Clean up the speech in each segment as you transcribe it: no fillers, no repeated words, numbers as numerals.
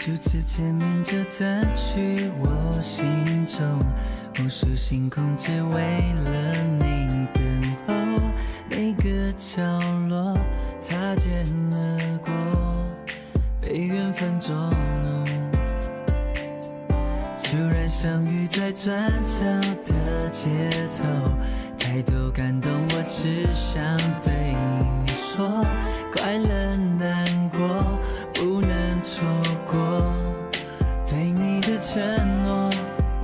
初次见面就占据我心中，无数星空只为了你等候，每个角落擦肩而过，被缘分捉弄。突然相遇在转角的街头，太多感动我只想对你说，快乐难过不能错过，对你的承诺。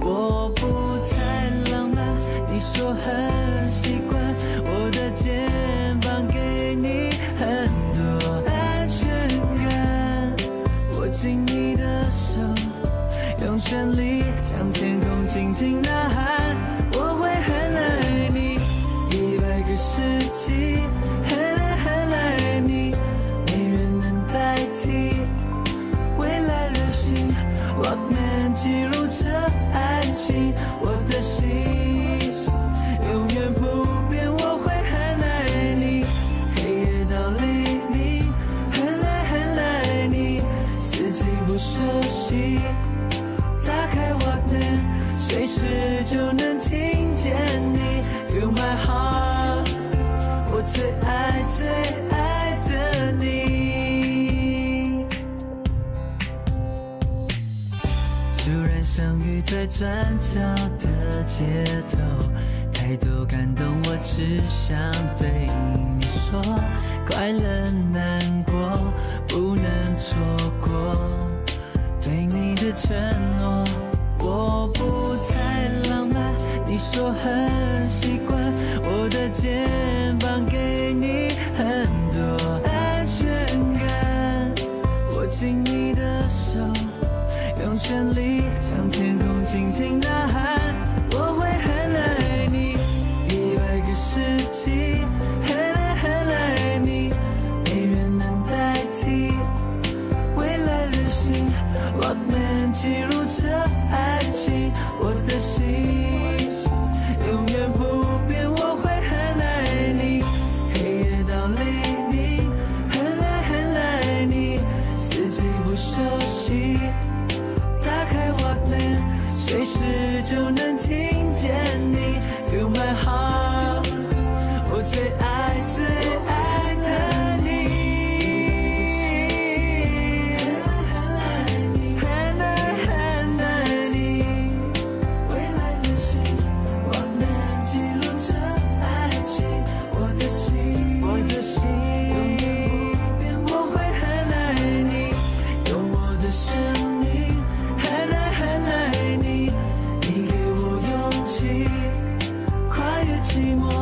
我不太浪漫，你说很习惯，我的肩膀给你很多安全感，握紧你的手，用全力向天空轻轻呐喊，我会很爱你，100个世纪，很爱很爱你，没人能代替。未来旅行 Walkman 记录着爱情，我的心永远不变，我会很爱你，黑夜到黎明，很爱很爱你，四季不休息。打开 Walkman， 随时就能听见你 Feel my heart， 我最爱最爱的你。突然相遇在转角的街头，太多感动我只想对你说，快乐难过不能错过，对你的承诺。我不太浪漫，你说很习惯，我的肩膀给你很多安全感，握紧你的手，用全力向天空轻轻呐喊，我会很爱你，100个世纪，很爱很爱你，没人能代替。未来旅行 Walkman 记录着爱情，我的心永远不变，我会很爱你，黑夜到黎明，很爱很爱你，四季不休息。打开 Walkman， 随时就能听见你 Feel my heart， 我最爱最爱的你。寂寞